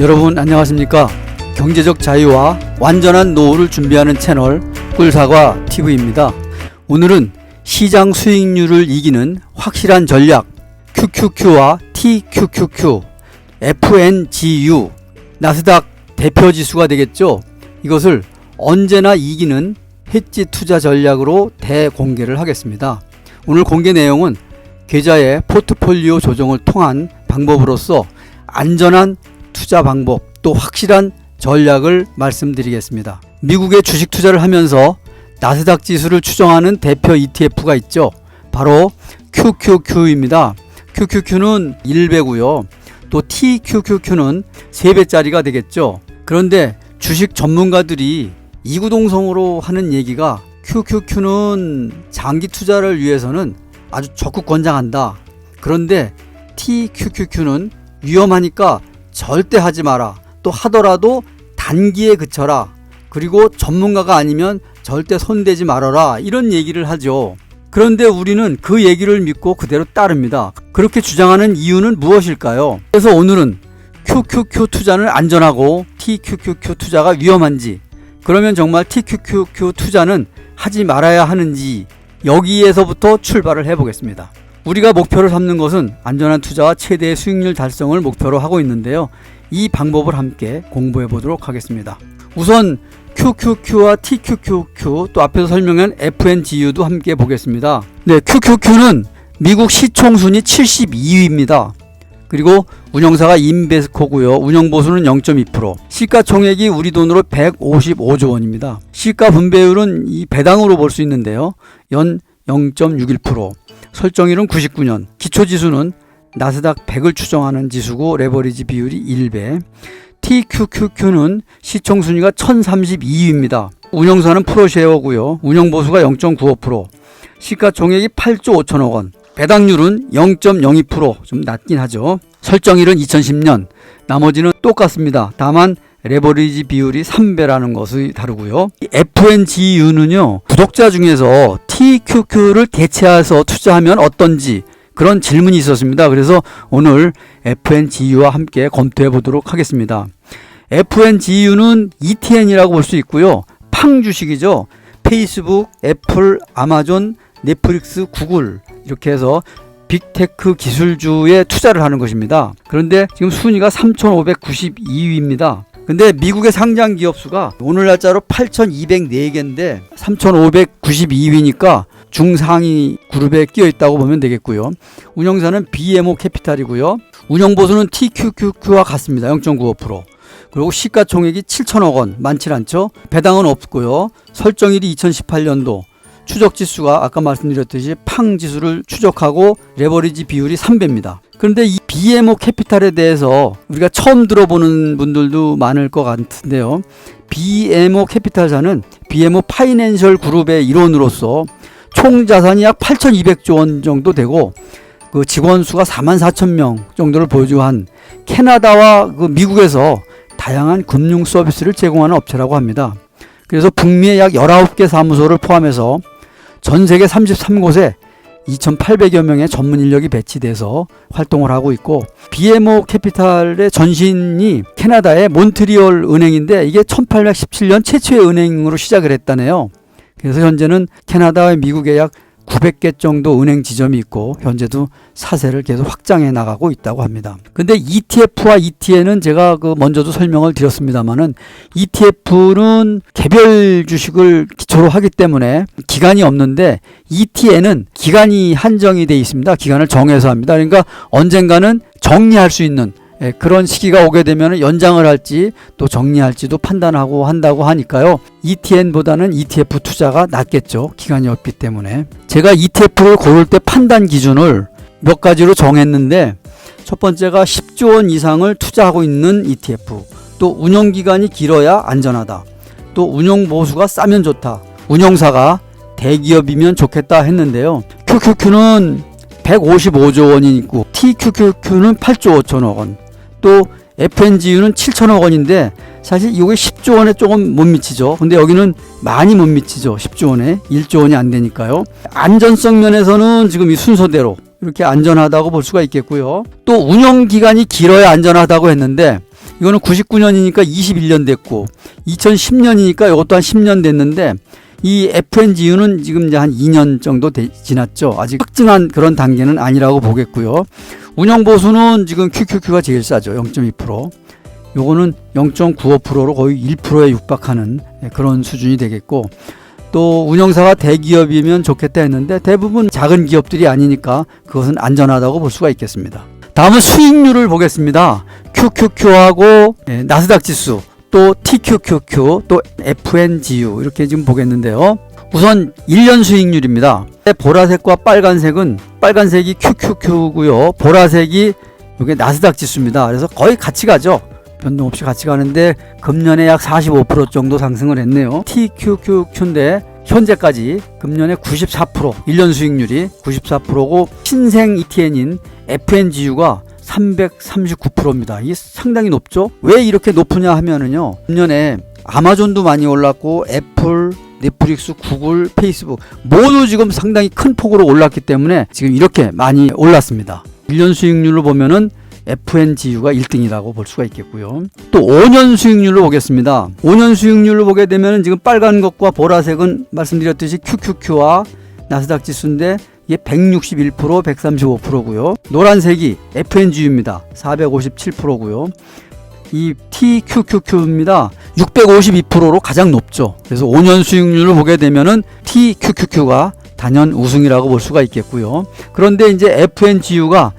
여러분 안녕하십니까? 경제적 자유와 완전한 노후를 준비하는 채널 꿀사과 TV입니다. 오늘은 시장 수익률을 이기는 확실한 전략 QQQ와 TQQQ, FNGU, 나스닥 대표지수가 되겠죠. 이것을 언제나 이기는 해지 투자 전략으로 대공개를 하겠습니다. 오늘 공개 내용은 계좌의 포트폴리오 조정을 통한 방법으로서 안전한 투자 방법 또 확실한 전략을 말씀드리겠습니다. 미국의 주식 투자를 하면서 나스닥 지수를 추정하는 대표 ETF가 있죠. 바로 QQQ입니다. QQQ는 1배고요. 또 TQQQ는 3배짜리가 되겠죠. 그런데 주식 전문가들이 이구동성으로 하는 얘기가 QQQ는 장기 투자를 위해서는 아주 적극 권장한다. 그런데 TQQQ는 위험하니까 절대 하지 마라. 또 하더라도 단기에 그쳐라. 그리고 전문가가 아니면 절대 손대지 말아라. 이런 얘기를 하죠. 그런데 우리는 그 얘기를 믿고 그대로 따릅니다. 그렇게 주장하는 이유는 무엇일까요? 그래서 오늘은 QQQ 투자는 안전하고 TQQQ 투자가 위험한지, 그러면 정말 TQQQ 투자는 하지 말아야 하는지 여기에서부터 출발을 해보겠습니다. 우리가 목표를 삼는 것은 안전한 투자와 최대의 수익률 달성을 목표로 하고 있는데요. 이 방법을 함께 공부해 보도록 하겠습니다. 우선 QQQ와 TQQQ 또 앞에서 설명한 FNGU도 함께 보겠습니다. 네, QQQ는 미국 시총순위 72위입니다. 그리고 운영사가 인베스코고요. 운영보수는 0.2%, 시가총액이 우리 돈으로 155조 원입니다. 시가 분배율은 이 배당으로 볼 수 있는데요. 연 0.61%, 설정일은 99년, 기초지수는 나스닥 100을 추정하는 지수고 레버리지 비율이 1배, TQQQ는 시총순위가 1032위입니다. 운영사는 프로쉐어고요. 운영보수가 0.95%, 시가총액이 8조 5천억 원, 배당률은 0.02%, 좀 낮긴 하죠. 설정일은 2010년, 나머지는 똑같습니다. 다만 레버리지 비율이 3배라는 것이 다르고요. FNGU는요, 구독자 중에서 TQQ를 대체해서 투자하면 어떤지 그런 질문이 있었습니다. 그래서 오늘 FNGU와 함께 검토해 보도록 하겠습니다. FNGU는 ETN이라고 볼 수 있고요. 팡 주식이죠. 페이스북, 애플, 아마존, 넷플릭스, 구글 이렇게 해서 빅테크 기술주에 투자를 하는 것입니다. 그런데 지금 순위가 3,592위입니다. 근데 미국의 상장 기업 수가 오늘 날짜로 8,204개인데 3,592위니까 중상위 그룹에 끼어 있다고 보면 되겠고요. 운영사는 BMO 캐피탈이고요. 운영보수는 TQQQ와 같습니다. 0.95%. 그리고 시가총액이 7천억 원, 많지 않죠. 배당은 없고요. 설정일이 2018년도, 추적지수가 아까 말씀드렸듯이 팡 지수를 추적하고 레버리지 비율이 3배입니다. 그런데 이 BMO 캐피탈에 대해서 우리가 처음 들어보는 분들도 많을 것 같은데요. BMO 캐피탈사는 BMO 파이낸셜 그룹의 일원으로서 총 자산이 약 8,200조 원 정도 되고 그 직원 수가 44,000명 정도를 보유한 캐나다와 그 미국에서 다양한 금융 서비스를 제공하는 업체라고 합니다. 그래서 북미의 약 19개 사무소를 포함해서 전 세계 33곳에 2,800여 명의 전문 인력이 배치돼서 활동을 하고 있고, BMO 캐피탈의 전신이 캐나다의 몬트리올 은행인데 이게 1817년 최초의 은행으로 시작을 했다네요. 그래서 현재는 캐나다와 미국에 약 900개 정도 은행 지점이 있고 현재도 사세를 계속 확장해 나가고 있다고 합니다. 근데 ETF와 ETN은 제가 먼저도 설명을 드렸습니다만은 ETF는 개별 주식을 기초로 하기 때문에 기간이 없는데 ETN은 기간이 한정이 되어 있습니다. 기간을 정해서 합니다. 그러니까 언젠가는 정리할 수 있는 그런 시기가 오게 되면 연장을 할지 또 정리할지도 판단하고 한다고 하니까요. ETN보다는 ETF 투자가 낫겠죠. 기간이 없기 때문에. 제가 ETF를 고를 때 판단 기준을 몇 가지로 정했는데, 첫 번째가 10조 원 이상을 투자하고 있는 ETF, 또 운영기간이 길어야 안전하다, 또 운영보수가 싸면 좋다, 운영사가 대기업이면 좋겠다 했는데요. QQQ는 155조 원이 있고 TQQQ는 8조 5천억 원, 또 FNGU는 7천억 원인데 사실 이게 10조 원에 조금 못 미치죠. 근데 여기는 많이 못 미치죠. 10조 원에 1조 원이 안 되니까요. 안전성 면에서는 지금 이 순서대로 이렇게 안전하다고 볼 수가 있겠고요. 또 운영 기간이 길어야 안전하다고 했는데 이거는 99년이니까 21년 됐고 2010년이니까 이것도 한 10년 됐는데 이 FNGU는 지금 이제 한 2년 정도 지났죠. 아직 확증한 그런 단계는 아니라고 보겠고요. 운영보수는 지금 QQQ가 제일 싸죠. 0.2%. 요거는 0.95%로 거의 1%에 육박하는 그런 수준이 되겠고, 또 운영사가 대기업이면 좋겠다 했는데 대부분 작은 기업들이 아니니까 그것은 안전하다고 볼 수가 있겠습니다. 다음은 수익률을 보겠습니다. QQQ하고 나스닥 지수, 또 TQQQ, 또 FNGU 이렇게 지금 보겠는데요. 우선 1년 수익률입니다. 보라색과 빨간색은, 빨간색이 QQQ고요. 보라색이 이게 나스닥 지수입니다. 그래서 거의 같이 가죠. 변동 없이 같이 가는데 금년에 약 45% 정도 상승을 했네요. TQQQ인데 현재까지 금년에 94%, 1년 수익률이 94%고 신생 ETN인 FNGU가 339%입니다. 이게 상당히 높죠? 왜 이렇게 높으냐 하면은요, 금년에 아마존도 많이 올랐고 애플, 넷플릭스, 구글, 페이스북 모두 지금 상당히 큰 폭으로 올랐기 때문에 지금 이렇게 많이 올랐습니다. 1년 수익률로 보면은 FNGU가 1등이라고 볼 수가 있겠고요. 또 5년 수익률로 보겠습니다. 5년 수익률로 보게 되면 지금 빨간 것과 보라색은 말씀드렸듯이 QQQ와 나스닥 지수인데 이게 161%, 135%고요. 노란색이 FNGU입니다. 457%고요. 이 TQQQ입니다. 652%로 가장 높죠. 그래서 5년 수익률을 보게 되면은 TQQQ가 단연 우승이라고 볼 수가 있겠고요. 그런데 이제 FNGU가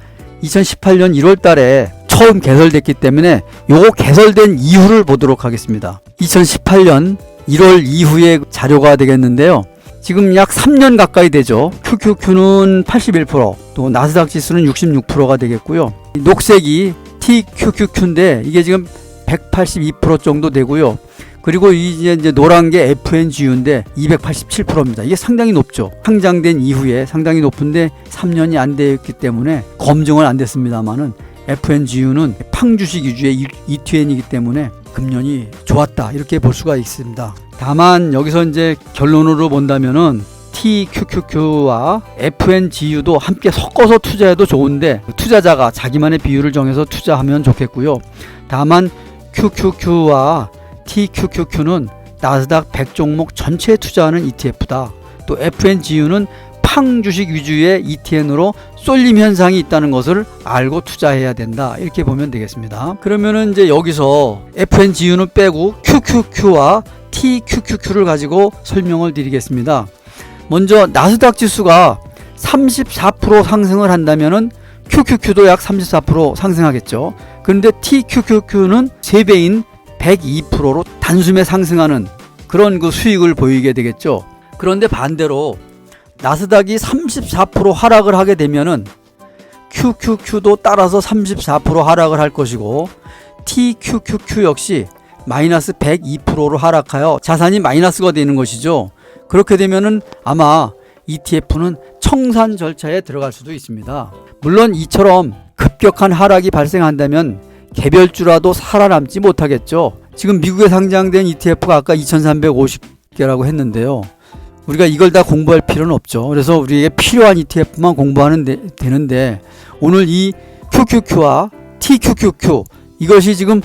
2018년 1월 달에 처음 개설됐기 때문에 요거 개설된 이후를 보도록 하겠습니다. 2018년 1월 이후의 자료가 되겠는데요. 지금 약 3년 가까이 되죠. QQQ는 81%, 또 나스닥 지수는 66%가 되겠고요. 녹색이 TQQQ인데 이게 지금 182% 정도 되고요. 그리고 이제 노란 게 FNGU인데 287%입니다. 이게 상당히 높죠. 상장된 이후에 상당히 높은데 3년이 안 되었기 때문에 검증은 안 됐습니다만은 FNGU는 팡주식 위주의 ETN이기 때문에 금년이 좋았다 이렇게 볼 수가 있습니다. 다만 여기서 이제 결론으로 본다면은 TQQQ와 FNGU도 함께 섞어서 투자해도 좋은데 투자자가 자기만의 비율을 정해서 투자하면 좋겠고요. 다만 QQQ와 TQQQ는 나스닥 100 종목 전체에 투자하는 ETF다. 또 FNGU는 팡 주식 위주의 ETN으로 쏠림 현상이 있다는 것을 알고 투자해야 된다. 이렇게 보면 되겠습니다. 그러면은 이제 여기서 FNGU는 빼고 QQQ와 TQQQ를 가지고 설명을 드리겠습니다. 먼저 나스닥 지수가 34% 상승을 한다면은 QQQ도 약 34% 상승하겠죠. 그런데 TQQQ는 3배인 102%로 단숨에 상승하는 그런 그 수익을 보이게 되겠죠. 그런데 반대로 나스닥이 34% 하락을 하게 되면은 QQQ도 따라서 34% 하락을 할 것이고 TQQQ 역시 마이너스 102%로 하락하여 자산이 마이너스가 되는 것이죠. 그렇게 되면은 아마 ETF는 청산 절차에 들어갈 수도 있습니다. 물론 이처럼 급격한 하락이 발생한다면 개별주라도 살아남지 못하겠죠. 지금 미국에 상장된 ETF가 아까 2350개라고 했는데요. 우리가 이걸 다 공부할 필요는 없죠. 그래서 우리에게 필요한 ETF만 공부하면 되는데 오늘 이 QQQ와 TQQQ 이것이 지금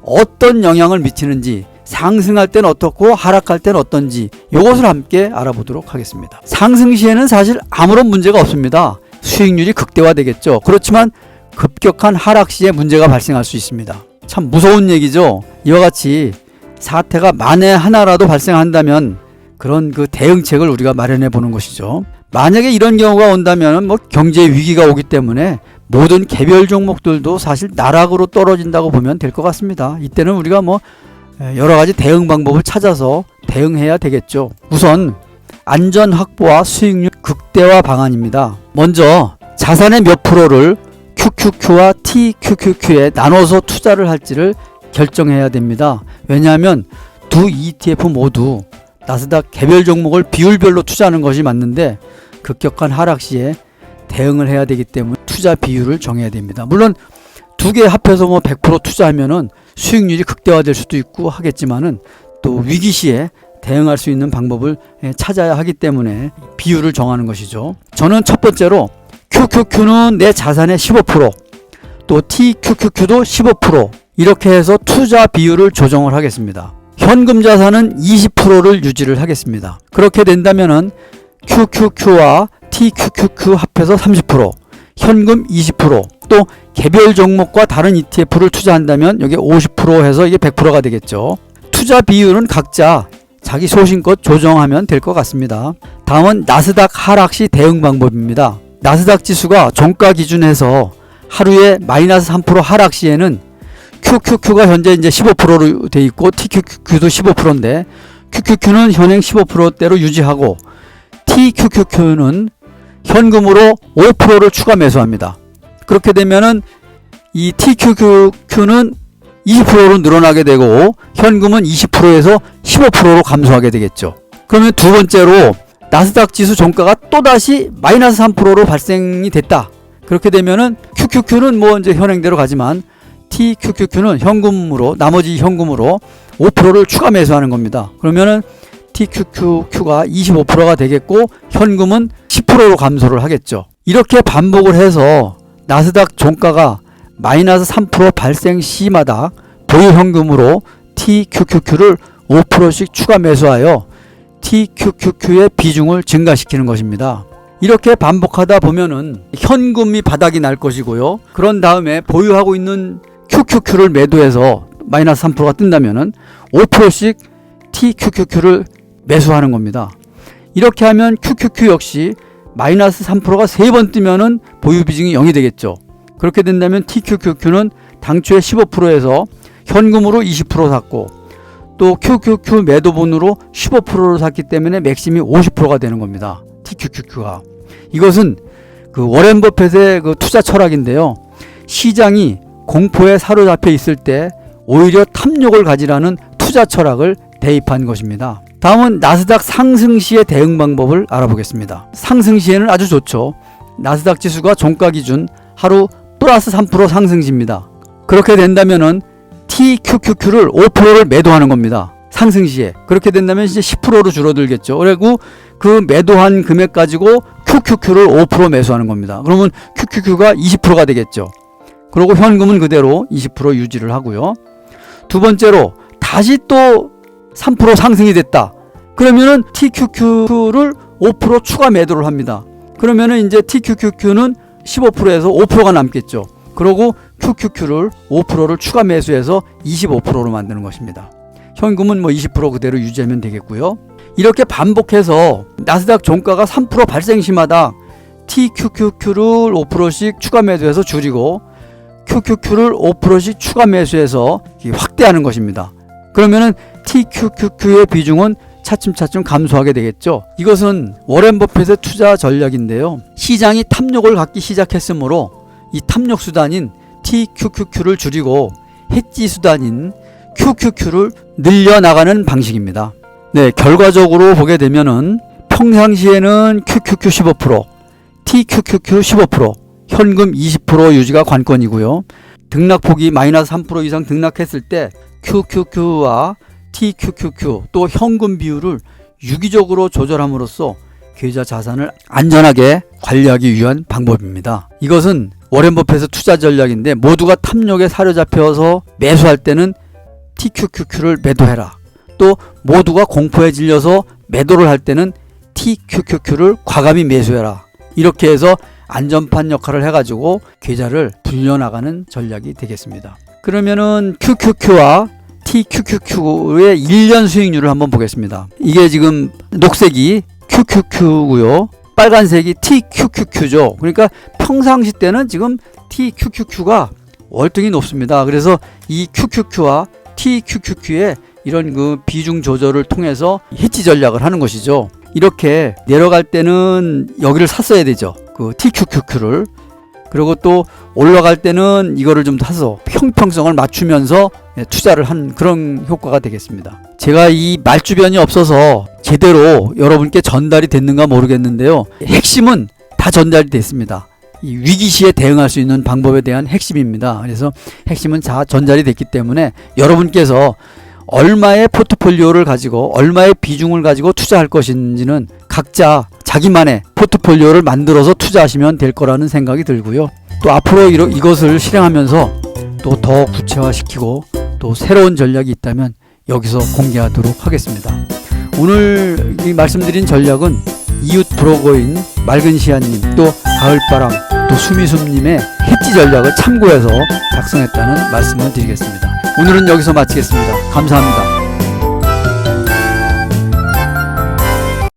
어떤 영향을 미치는지, 상승할 때는 어떻고 하락할 때는 어떤지 이것을 함께 알아보도록 하겠습니다. 상승 시에는 사실 아무런 문제가 없습니다. 수익률이 극대화되겠죠. 그렇지만 급격한 하락 시에 문제가 발생할 수 있습니다. 참 무서운 얘기죠. 이와 같이 사태가 만에 하나라도 발생한다면 그런 그 대응책을 우리가 마련해 보는 것이죠. 만약에 이런 경우가 온다면 뭐 경제 위기가 오기 때문에 모든 개별 종목들도 사실 나락으로 떨어진다고 보면 될 것 같습니다. 이때는 우리가 뭐 여러 가지 대응 방법을 찾아서 대응해야 되겠죠. 우선 안전 확보와 수익률 극대화 방안입니다. 먼저 자산의 몇 프로를 QQQ와 TQQQ에 나눠서 투자를 할지를 결정해야 됩니다. 왜냐하면 두 ETF 모두 나스닥 개별 종목을 비율별로 투자하는 것이 맞는데 급격한 하락 시에 대응을 해야 되기 때문에 투자 비율을 정해야 됩니다. 물론 두 개 합해서 뭐 100% 투자하면은 수익률이 극대화될 수도 있고 하겠지만은 또 위기 시에 대응할 수 있는 방법을 찾아야 하기 때문에 비율을 정하는 것이죠. 저는 첫 번째로 QQQ는 내 자산의 15%, 또 TQQQ도 15% 이렇게 해서 투자 비율을 조정을 하겠습니다. 현금 자산은 20%를 유지를 하겠습니다. 그렇게 된다면은 QQQ와 TQQQ 합해서 30%, 현금 20%, 또 개별 종목과 다른 ETF를 투자한다면 여기 50% 해서 이게 100%가 되겠죠. 투자 비율은 각자 자기 소신껏 조정하면 될 것 같습니다. 다음은 나스닥 하락 시 대응 방법입니다. 나스닥 지수가 종가 기준에서 하루에 마이너스 3% 하락 시에는 QQQ가 현재 이제 15%로 돼 있고 TQQQ도 15%인데 QQQ는 현행 15%대로 유지하고 TQQQ는 현금으로 5%를 추가 매수합니다. 그렇게 되면은 이 TQQQ는 20%로 늘어나게 되고 현금은 20%에서 15%로 감소하게 되겠죠. 그러면 두 번째로 나스닥 지수 종가가 또다시 마이너스 3%로 발생이 됐다. 그렇게 되면은 QQQ는 뭐 이제 현행대로 가지만 TQQQ는 현금으로 나머지 현금으로 5%를 추가 매수하는 겁니다. 그러면은 TQQQ가 25%가 되겠고 현금은 10%로 감소를 하겠죠. 이렇게 반복을 해서 나스닥 종가가 마이너스 3% 발생 시마다 보유 현금으로 TQQQ를 5%씩 추가 매수하여 TQQQ의 비중을 증가시키는 것입니다. 이렇게 반복하다 보면은 현금이 바닥이 날 것이고요. 그런 다음에 보유하고 있는 QQQ를 매도해서 마이너스 3%가 뜬다면은 5%씩 TQQQ를 매수하는 겁니다. 이렇게 하면 QQQ 역시 마이너스 3%가 3번 뜨면은 보유 비중이 0이 되겠죠. 그렇게 된다면 TQQQ는 당초에 15%에서 현금으로 20% 샀고 또 QQQ 매도분으로 15%를 샀기 때문에 맥심이 50%가 되는 겁니다. TQQQ가. 이것은 그 워렌 버핏의 그 투자 철학인데요. 시장이 공포에 사로잡혀 있을 때 오히려 탐욕을 가지라는 투자 철학을 대입한 것입니다. 다음은 나스닥 상승 시의 대응 방법을 알아보겠습니다. 상승 시에는 아주 좋죠. 나스닥 지수가 종가 기준 하루 플러스 3% 상승 시입니다. 그렇게 된다면은 TQQQ를 5%를 매도하는 겁니다. 상승 시에. 그렇게 된다면 이제 10%로 줄어들겠죠. 그리고 그 매도한 금액 가지고 QQQ를 5% 매수하는 겁니다. 그러면 QQQ가 20%가 되겠죠. 그리고 현금은 그대로 20% 유지를 하고요. 두 번째로 다시 또 3% 상승이 됐다. 그러면은 TQQ를 5% 추가 매도를 합니다. 그러면은 이제 TQQQ는 15%에서 5%가 남겠죠. 그리고 QQQ를 5%를 추가 매수해서 25%로 만드는 것입니다. 현금은 뭐 20% 그대로 유지하면 되겠고요. 이렇게 반복해서 나스닥 종가가 3% 발생 시마다 TQQQ를 5%씩 추가 매수해서 줄이고 QQQ를 5%씩 추가 매수해서 확대하는 것입니다. 그러면은 TQQQ의 비중은 차츰차츰 감소하게 되겠죠. 이것은 워렌 버핏의 투자 전략인데요. 시장이 탐욕을 갖기 시작했으므로 이 탐욕 수단인 TQQQ를 줄이고 해지 수단인 QQQ를 늘려나가는 방식입니다. 네, 결과적으로 보게 되면은 평상시에는 QQQ 15%, TQQQ 15%, 현금 20% 유지가 관건이고요. 등락폭이 마이너스 3% 이상 등락했을 때 QQQ와 TQQQ 또 현금 비율을 유기적으로 조절함으로써 계좌 자산을 안전하게 관리하기 위한 방법입니다. 이것은 워렌 버핏의 투자 전략인데 모두가 탐욕에 사로잡혀서 매수할 때는 TQQQ를 매도해라. 또 모두가 공포에 질려서 매도를 할 때는 TQQQ를 과감히 매수해라. 이렇게 해서 안전판 역할을 해가지고 계좌를 불려나가는 전략이 되겠습니다. 그러면은 QQQ와 TQQQ의 1년 수익률을 한번 보겠습니다. 이게 지금 녹색이 QQQ고요. 빨간색이 TQQQ죠. 그러니까 평상시 때는 지금 TQQQ가 월등히 높습니다. 그래서 이 QQQ와 TQQQ의 이런 그 비중 조절을 통해서 해지 전략을 하는 것이죠. 이렇게 내려갈 때는 여기를 샀어야 되죠. 그 TQQQ를. 그리고 또 올라갈 때는 이거를 좀 사서 형평성을 맞추면서 투자를 한 그런 효과가 되겠습니다. 제가 이 말주변이 없어서 제대로 여러분께 전달이 됐는가 모르겠는데요. 핵심은 다 전달이 됐습니다. 이 위기 시에 대응할 수 있는 방법에 대한 핵심입니다. 그래서 핵심은 다 전달이 됐기 때문에 여러분께서 얼마의 포트폴리오를 가지고 얼마의 비중을 가지고 투자할 것인지는 각자 자기만의 포트폴리오를 만들어서 투자하시면 될 거라는 생각이 들고요. 또 앞으로 이것을 실행하면서 또 더 구체화시키고 또 새로운 전략이 있다면 여기서 공개하도록 하겠습니다. 오늘 이 말씀드린 전략은 이웃 브로거인 맑은시아님, 또 가을바람, 또 수미숨님의 해지 전략을 참고해서 작성했다는 말씀을 드리겠습니다. 오늘은 여기서 마치겠습니다. 감사합니다.